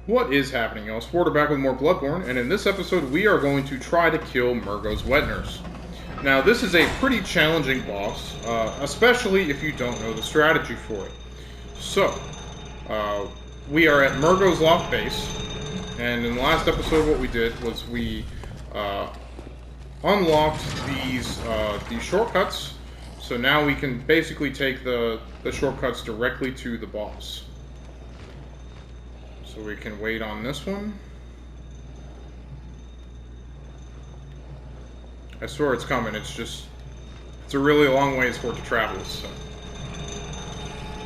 What is happening, y'all? SpOrder back with more Bloodborne, and in this episode we are going to try to kill Mergo's wet nurse. Now, this is a pretty challenging boss, especially if you don't know the strategy for it. So, we are at Mergo's loft base, and in the last episode what we did was we unlocked these shortcuts, so now we can basically take the shortcuts directly to the boss. So we can wait on this one. I swear it's coming, it's a really long ways for it to travel, so.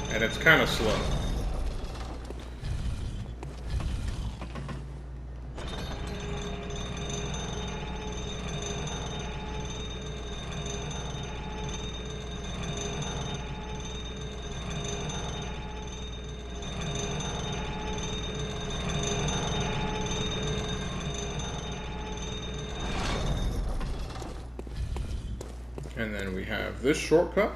And it's kind of slow. And then we have this shortcut.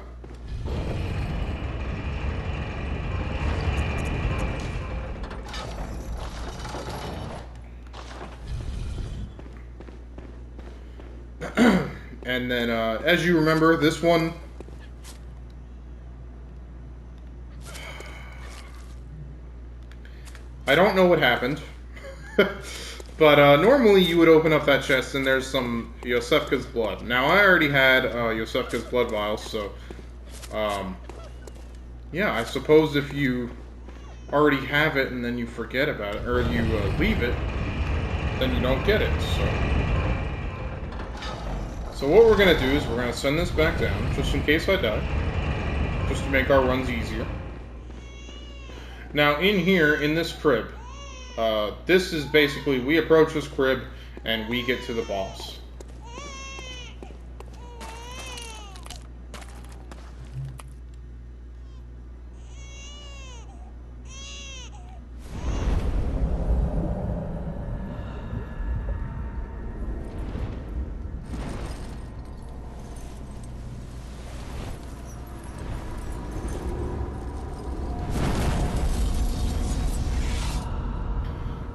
And then, as you remember, this one... I don't know what happened. But normally you would open up that chest and there's some Yosefka's blood. Now I already had Yosefka's blood vials, so yeah, I suppose if you already have it and then you forget about it, or you leave it, then you don't get it. So what we're gonna do is we're gonna send this back down, just in case I die, just to make our runs easier. Now in here, in this crib, this is basically, we approach this crib and we get to the boss.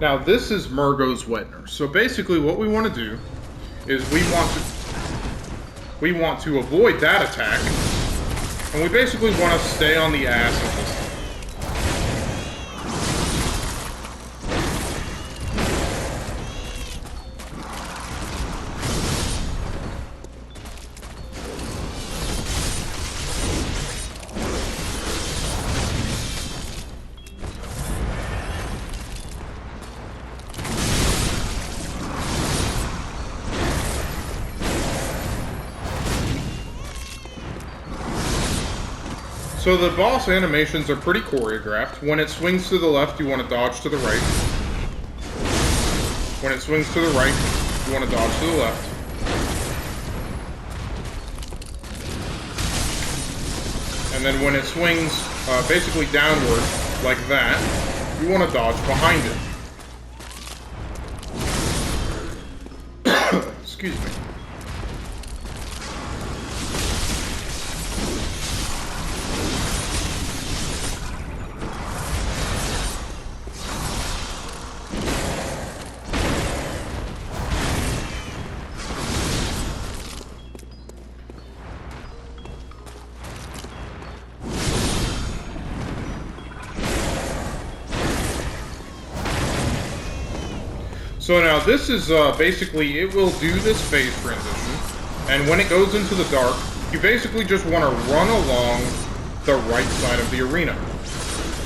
Now this is Mergo's wet nurse. So basically what we want to do is we want to avoid that attack, and we basically want to stay on the ass of this thing. So the boss animations are pretty choreographed. When it swings to the left, you want to dodge to the right. When it swings to the right, you want to dodge to the left. And then when it swings basically downward, like that, you want to dodge behind it. Excuse me. So now this is basically, it will do this phase transition, and when it goes into the dark, you basically just want to run along the right side of the arena.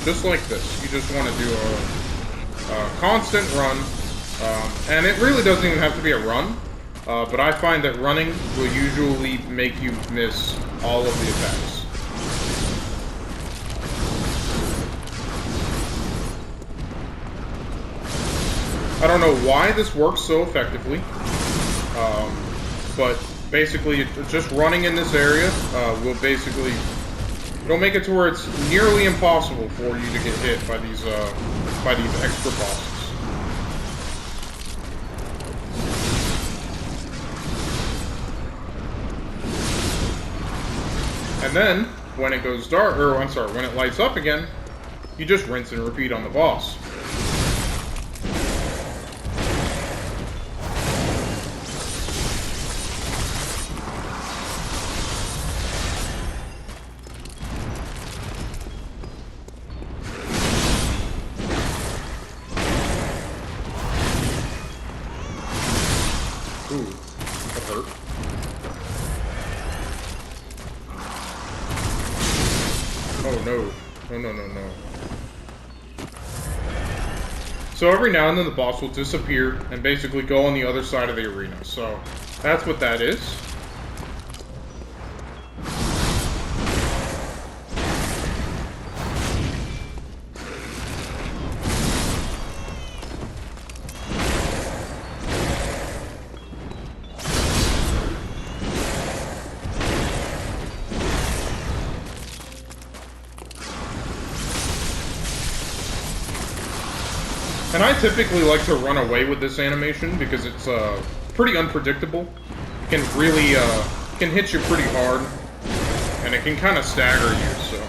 Just like this. You just want to do a constant run, and it really doesn't even have to be a run, but I find that running will usually make you miss all of the attacks. I don't know why this works so effectively, but basically just running in this area will basically, it'll make it to where it's nearly impossible for you to get hit by these extra bosses. And then, when it goes dark, or I'm sorry, when it lights up again, you just rinse and repeat on the boss. no. No, no, no, no. So every now and then the boss will disappear and basically go on the other side of the arena. So that's what that is. And I typically like to run away with this animation because it's pretty unpredictable. It can really can hit you pretty hard, and it can kind of stagger you. So,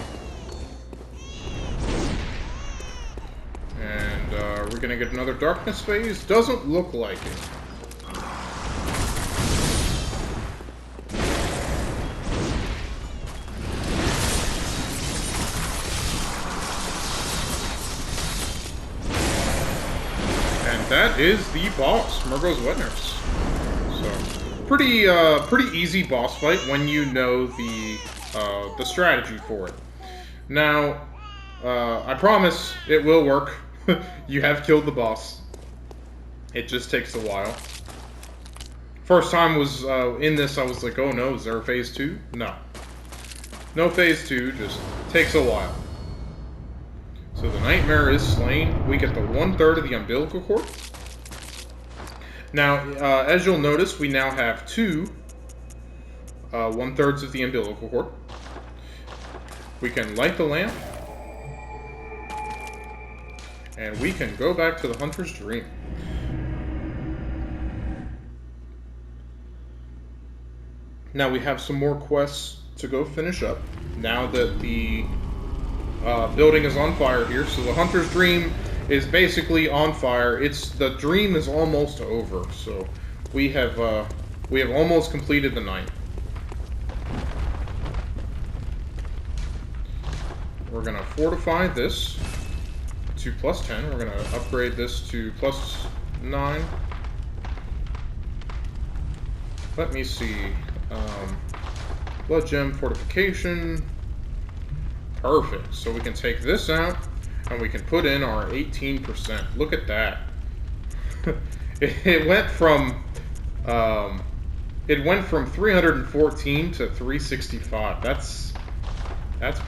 and we're gonna get another darkness phase. Doesn't look like it. That is the boss, Mergo's Wet Nurse. So, pretty easy boss fight when you know the strategy for it. Now, I promise it will work. You have killed the boss. It just takes a while. First time was in this, I was like, oh no, is there a phase 2? No. No phase 2, just takes a while. So the nightmare is slain. We get the 1/3 of the umbilical cord. Now, as you'll notice, we now have two 1/3 of the umbilical cord. We can light the lamp. And we can go back to the Hunter's Dream. Now we have some more quests to go finish up. Now that the building is on fire here, so the Hunter's Dream is basically on fire. The dream is almost over, so we have almost completed the night. We're gonna fortify this to +10. We're gonna upgrade this to +9. Let me see. Blood gem fortification. Perfect. So we can take this out, and we can put in our 18%. Look at that. It went from 314 to 365. That's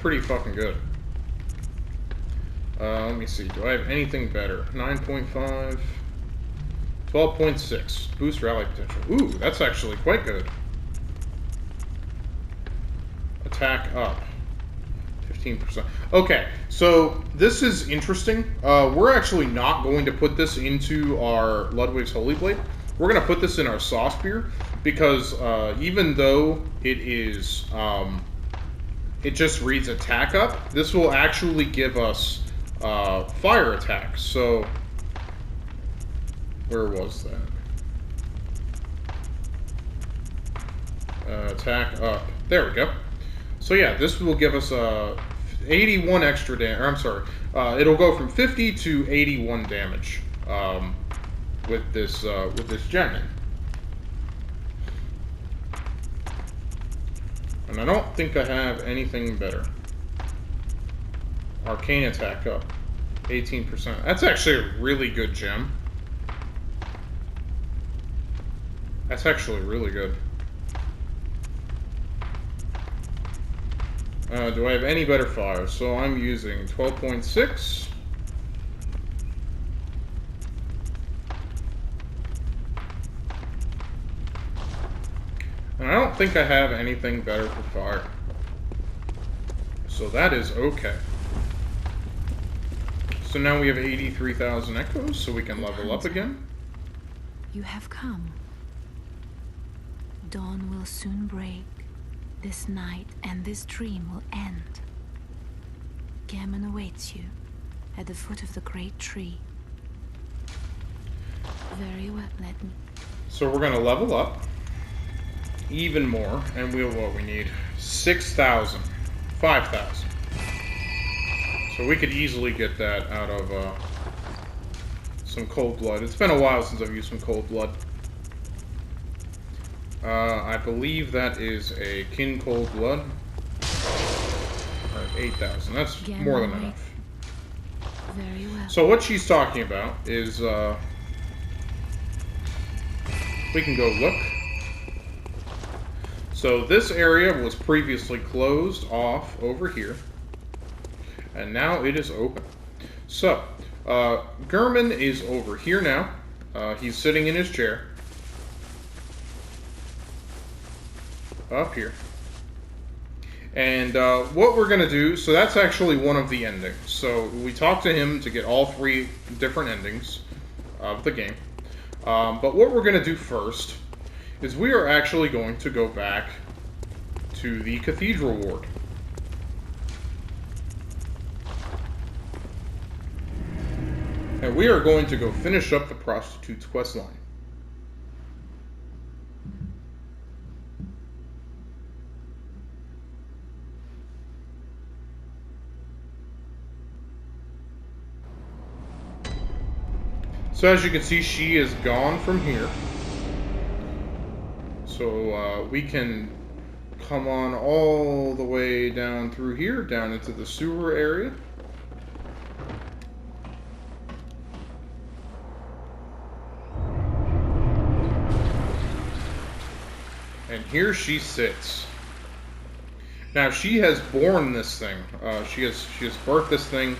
pretty fucking good. Let me see. Do I have anything better? 9.5, 12.6. Boost rally potential. Ooh, that's actually quite good. Attack up. 15%. Okay, so this is interesting. We're actually not going to put this into our Ludwig's Holy Blade. We're going to put this in our Saw Spear because even though it is, it just reads attack up, this will actually give us fire attacks. So, where was that? Attack up. There we go. So yeah, this will give us 81 extra damage. I'm sorry, it'll go from 50 to 81 damage with this gem. And I don't think I have anything better. Arcane attack up, 18%. That's actually a really good gem. That's actually really good. Do I have any better fire? So I'm using 12.6. And I don't think I have anything better for fire. So that is okay. So now we have 83,000 echoes, so we can level up again. You have come. Dawn will soon break. This night and this dream will end. Gammon awaits you at the foot of the great tree. Very well, let me. So we're gonna level up even more, and what we need 6,000, 5,000. So we could easily get that out of some cold blood. It's been a while since I've used some cold blood. I believe that is a kin cold blood. Or 8,000. That's Gamma more than awaits. enough. Very well. So what she's talking about is, we can go look. So this area was previously closed off over here, and now it is open. So, Gurman is over here now. He's sitting in his chair. Up here. And what we're going to do, so that's actually one of the endings. So we talked to him to get all 3 different endings of the game. But what we're going to do first is we are actually going to go back to the Cathedral Ward. And we are going to go finish up the Prostitute's quest line. So as you can see, she is gone from here. So we can come on all the way down through here, down into the sewer area. And here she sits. Now she has born this thing. She has birthed this thing.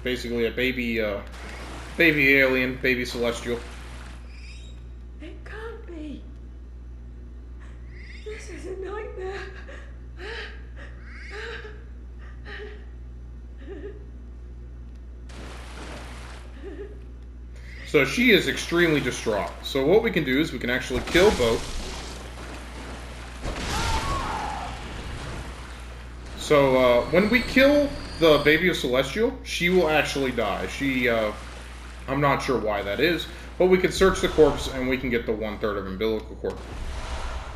Basically a baby alien, baby celestial. It can't be. This is a nightmare. So she is extremely distraught. So what we can do is we can actually kill both. So when we kill the baby of Celestial, she will actually die. I'm not sure why that is, but we can search the corpse and we can get the 1/3 of umbilical cord.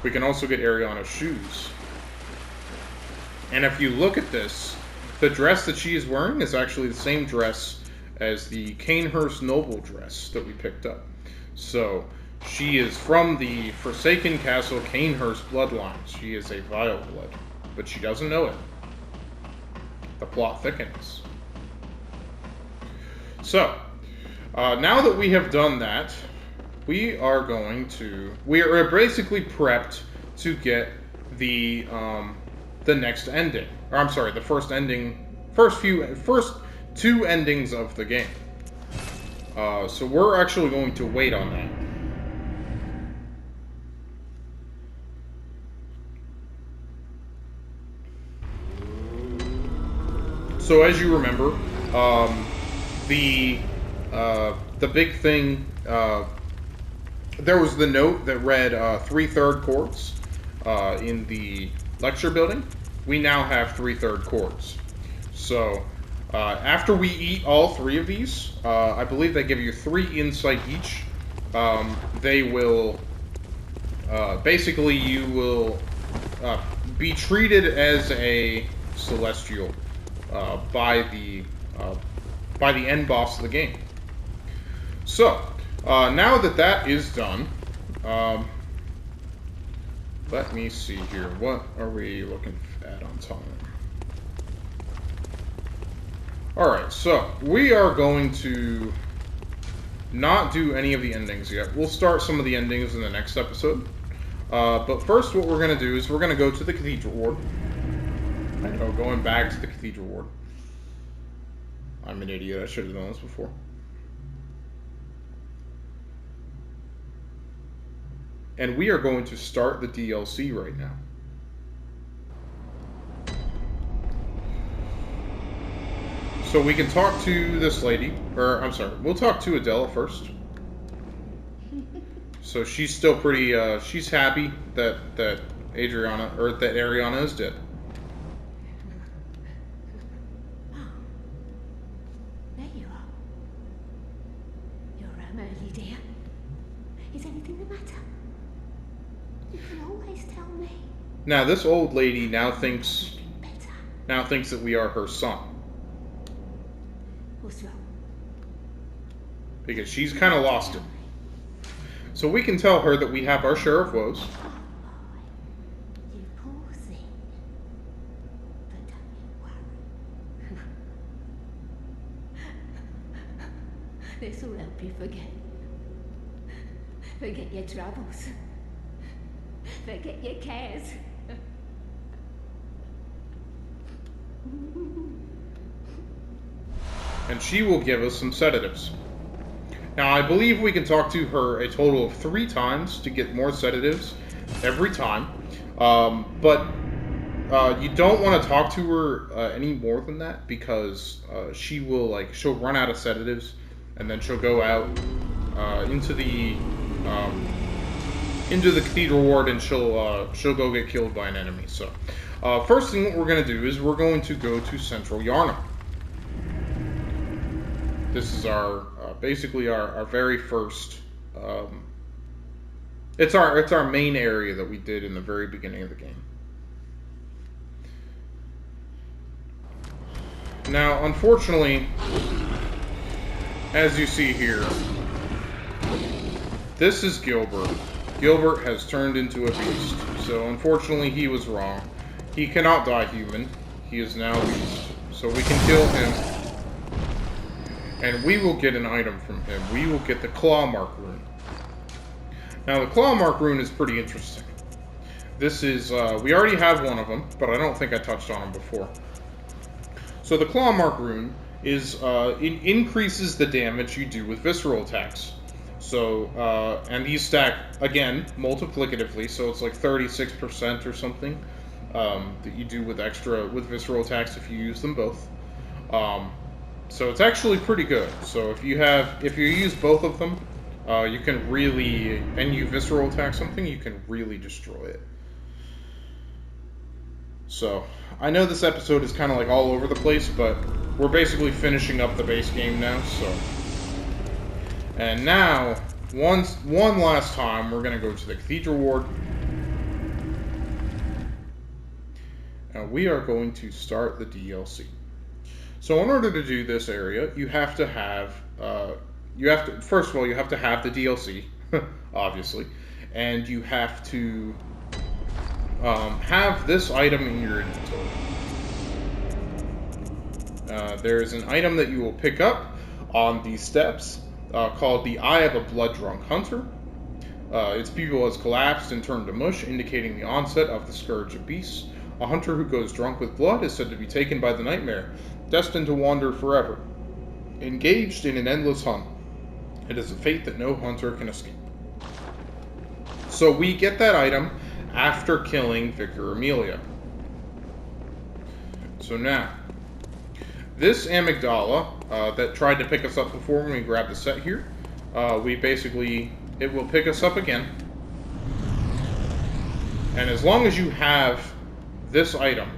We can also get Ariana's shoes. And if you look at this, the dress that she is wearing is actually the same dress as the Canehurst Noble dress that we picked up. So she is from the Forsaken Castle Canehurst bloodline. She is a vile blood, but she doesn't know it. The plot thickens. So, now that we have done that, we are basically prepped to get the next ending. Or I'm sorry, the first 2 endings of the game. So we're actually going to wait on that. So as you remember, the big thing, there was the note that read 3/3 chords in the lecture building. We now have 3/3 chords. So after we eat all 3 of these, I believe they give you 3 insight each. They will basically you will be treated as a celestial by the end boss of the game. So now that is done, let me see here. What are we looking at on time? Alright, so we are going to not do any of the endings yet. We'll start some of the endings in the next episode. But first what we're going to do is we're going to go to the Cathedral Ward. I know, going back to the Cathedral Ward. I'm an idiot. I should have done this before. And we are going to start the DLC right now. So we can talk to this lady, or I'm sorry, we'll talk to Adele first. So she's still pretty, she's happy that Ariana is dead. There you are. You're early, dear. Is anything the matter? You can always tell me. Now this old lady now thinks Better. that we are her son. What's wrong? Because she's kind of lost it. So we can tell her that we have our share of woes. Oh, boy. You poor thing. But This will help you forget. Forget your troubles. Forget your cares. And she will give us some sedatives. Now, I believe we can talk to her a total of 3 times to get more sedatives every time. But you don't want to talk to her any more than that, because she'll run out of sedatives, and then she'll go out into the cathedral ward, and she'll go get killed by an enemy. So, first thing what we're going to do is we're going to go to Central Yarnum. This is our basically our very first. It's our main area that we did in the very beginning of the game. Now, unfortunately, as you see here, this is Gilbert. Gilbert has turned into a beast. So, unfortunately, he was wrong. He cannot die human. He is now beast. So we can kill him. And we will get an item from him. We will get the Clawmark Rune. Now, the Clawmark Rune is pretty interesting. This is, we already have one of them, but I don't think I touched on him before. So the Clawmark Rune is, it increases the damage you do with visceral attacks. So, and these stack, again, multiplicatively, so it's like 36% or something, that you do with visceral attacks if you use them both. So it's actually pretty good. So if you use both of them, you can really, and you visceral attack something, you can really destroy it. So, I know this episode is kind of like all over the place, but we're basically finishing up the base game now, so. And now, one last time, we're going to go to the Cathedral Ward. And we are going to start the DLC. So in order to do this area, you have to have, first of all, you have to have the DLC, obviously, and you have to have this item in your inventory. There is an item that you will pick up on these steps called the Eye of a Blood-Drunk Hunter. Its pupil has collapsed and turned to mush, indicating the onset of the Scourge of Beasts. A hunter who goes drunk with blood is said to be taken by the nightmare, destined to wander forever, engaged in an endless hunt. It is a fate that no hunter can escape. So we get that item after killing Vicar Amelia. So now, this amygdala that tried to pick us up before when we grabbed the set here, it will pick us up again. And as long as you have this item,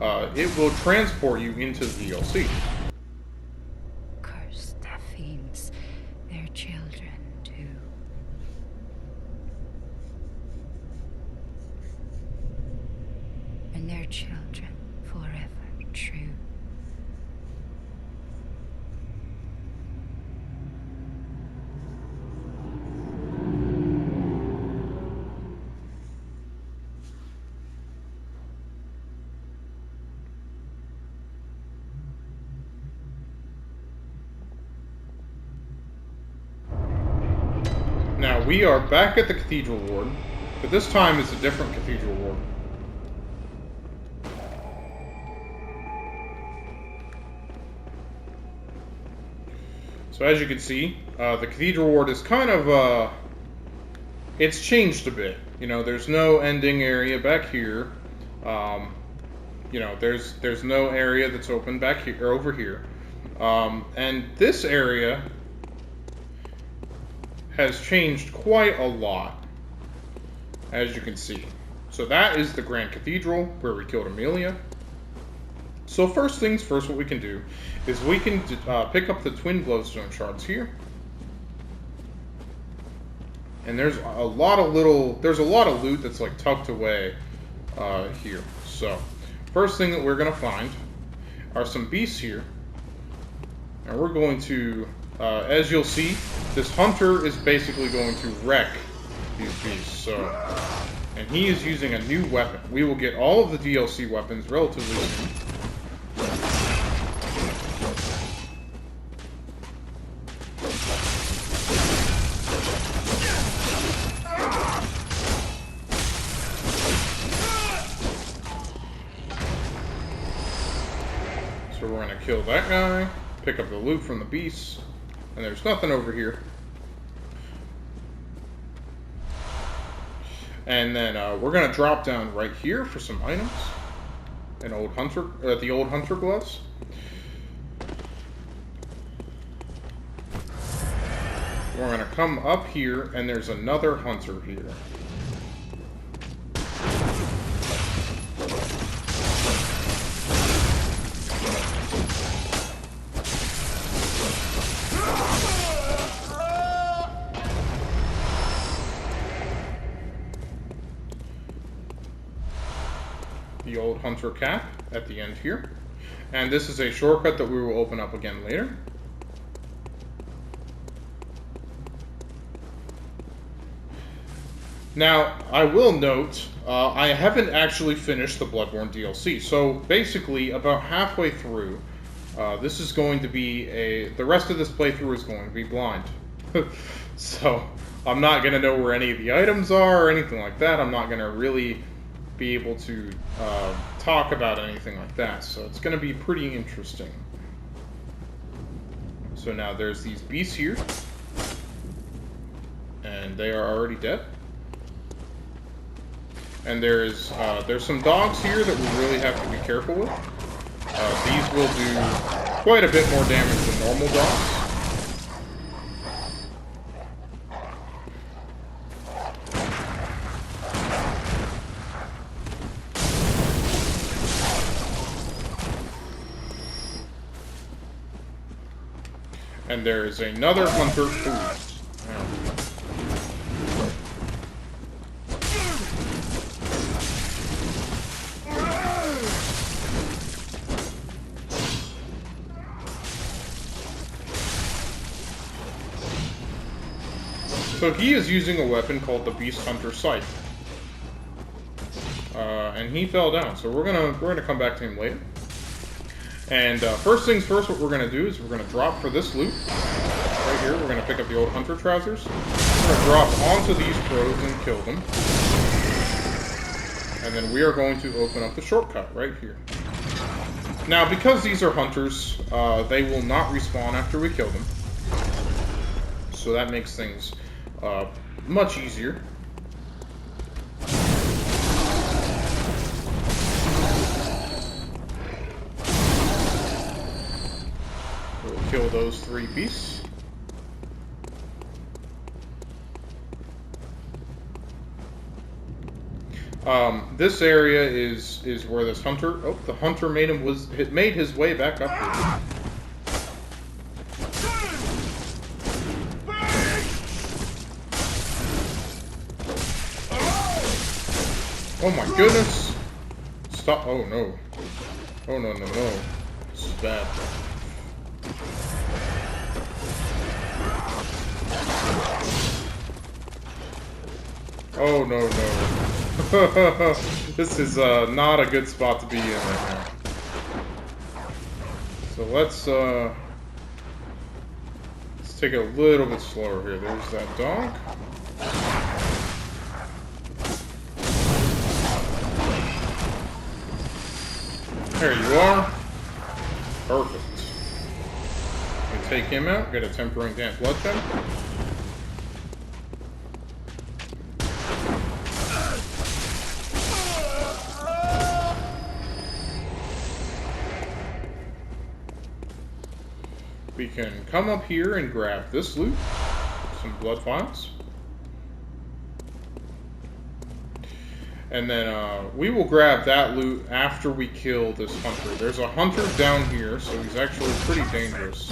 it will transport you into the DLC. Curse their fiends, their children too. And their children forever true. Now, we are back at the Cathedral Ward, but this time it's a different Cathedral Ward. So as you can see, the Cathedral Ward is kind of, it's changed a bit. You know, there's no ending area back here. You know, there's no area that's open back here, or over here. And this area has changed quite a lot, as you can see. So that is the Grand Cathedral, where we killed Amelia. So first things first, what we can do is we can pick up the twin glowstone shards here. And there's a lot of loot that's like tucked away here. So first thing that we're gonna find are some beasts here. And we're going to, as you'll see, this hunter is basically going to wreck these beasts. So, and he is using a new weapon. We will get all of the DLC weapons relatively soon. kill that guy, pick up the loot from the beasts, and there's nothing over here. And then we're gonna drop down right here for some items. The old hunter gloves. We're gonna come up here, and there's another hunter here. The old hunter cap at the end here. And this is a shortcut that we will open up again later. Now, I will note, I haven't actually finished the Bloodborne DLC. So basically, about halfway through, this is going to be the rest of this playthrough is going to be blind. So, I'm not going to know where any of the items are or anything like that. I'm not going to really be able to talk about anything like that. So, it's going to be pretty interesting. So now there's these beasts here. And they are already dead. And there's some dogs here that we really have to be careful with. These will do quite a bit more damage than normal dogs. And there is another hunter. Ooh. So he is using a weapon called the Beast Hunter Scythe, and he fell down. So we're gonna come back to him later. And first things first, what we're gonna do is we're gonna drop for this loot right here. We're gonna pick up the old hunter trousers. We're gonna drop onto these crows and kill them, and then we are going to open up the shortcut right here. Now, because these are hunters, they will not respawn after we kill them, so that makes things much easier. We'll kill those 3 beasts. This area is where this hunter. Oh, the hunter made his way back up here. Oh my goodness! Stop! Oh no! Oh no no no! This is bad. Oh no no! This is not a good spot to be in right now. So let's take it a little bit slower here. There's that dog. There you are. Perfect. We take him out, get a Tempering Dance bloodshed. We can come up here and grab this loot, some blood vials. And then we will grab that loot after we kill this hunter. There's a hunter down here, so he's actually pretty dangerous.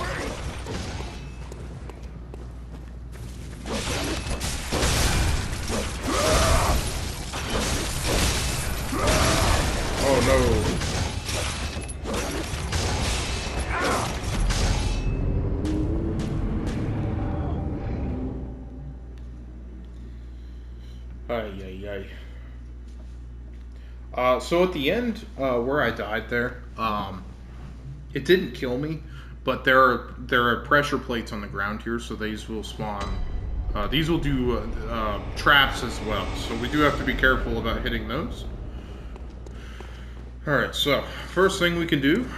Oh no. Ay, ay, ay. So at the end, where I died there, it didn't kill me, but there are pressure plates on the ground here, so these will spawn. These will do traps as well, so we do have to be careful about hitting those. Alright, so first thing we can do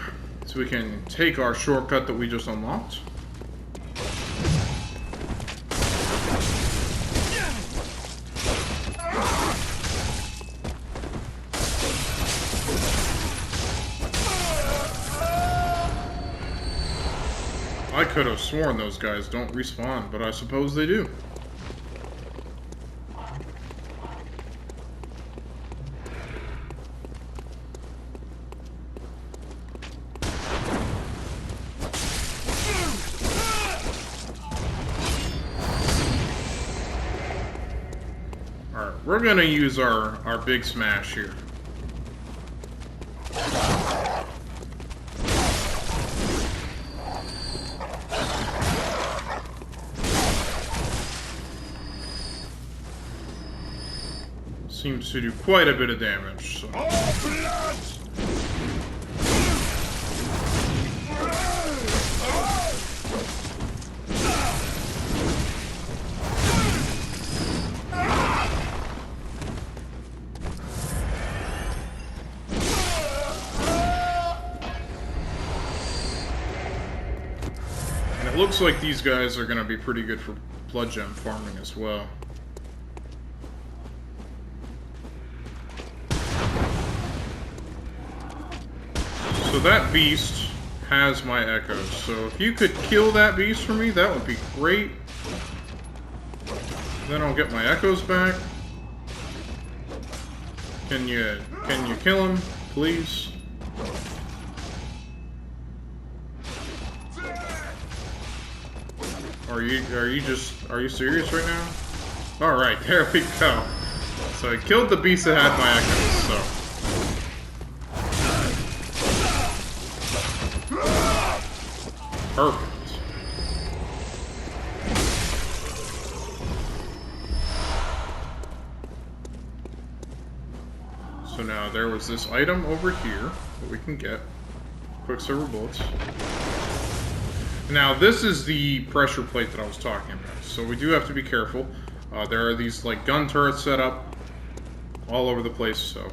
So we can take our shortcut that we just unlocked. I could have sworn those guys don't respawn, but I suppose they do. Alright, we're gonna use our big smash here. Seems to do quite a bit of damage, so. And it looks like these guys are going to be pretty good for blood gem farming as well. So that beast has my echoes, so if you could kill that beast for me, that would be great. Then I'll get my echoes back. Can you kill him, please? Are you serious right now? Alright, there we go. So I killed the beast that had my echoes, so. Perfect. So now there was this item over here that we can get. Quicksilver bullets. Now this is the pressure plate that I was talking about. So we do have to be careful. There are these like gun turrets set up all over the place, so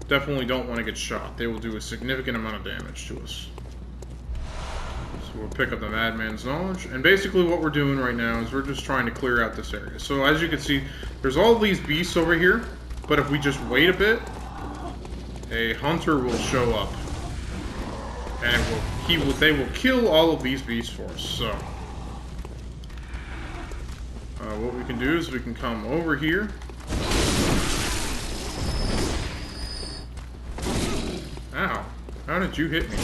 definitely don't want to get shot. They will do a significant amount of damage to us. We'll pick up the Madman's Knowledge, and basically what we're doing right now is we're just trying to clear out this area. So as you can see, there's all these beasts over here, but if we just wait a bit, a hunter will show up, and they will kill all of these beasts for us. So what we can do is we can come over here. Ow! How did you hit me?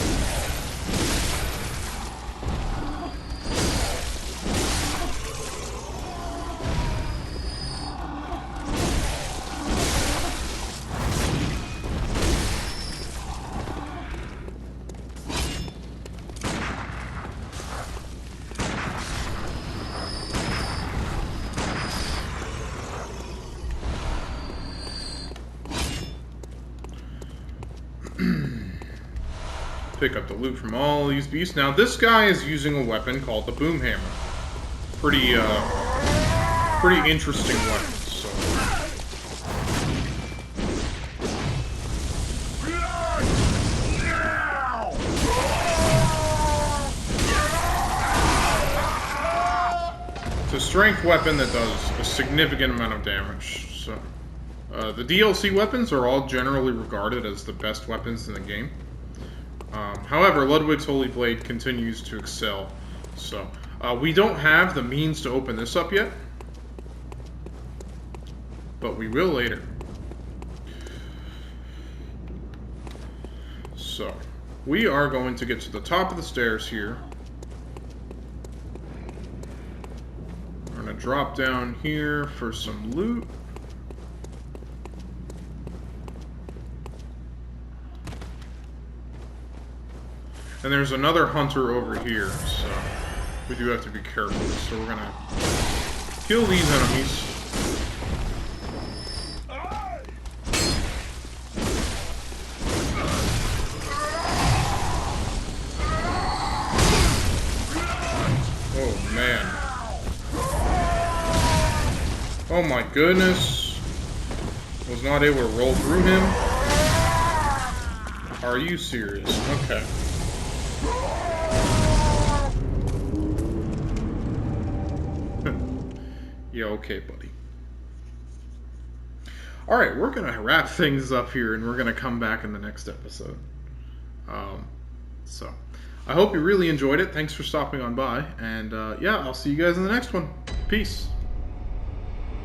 Pick up the loot from all these beasts. Now this guy is using a weapon called the Boom Hammer. Pretty interesting weapon. So. It's a strength weapon that does a significant amount of damage. So the DLC weapons are all generally regarded as the best weapons in the game. However, Ludwig's Holy Blade continues to excel. So, we don't have the means to open this up yet, but we will later. So, we are going to get to the top of the stairs here. We're going to drop down here for some loot. And there's another hunter over here, so we do have to be careful. So we're gonna kill these enemies. Oh man. Oh my goodness. Was not able to roll through him. Are you serious? Okay. Yeah, okay, buddy. Alright, we're going to wrap things up here, and we're going to come back in the next episode. So, I hope you really enjoyed it. Thanks for stopping on by. And, yeah, I'll see you guys in the next one. Peace.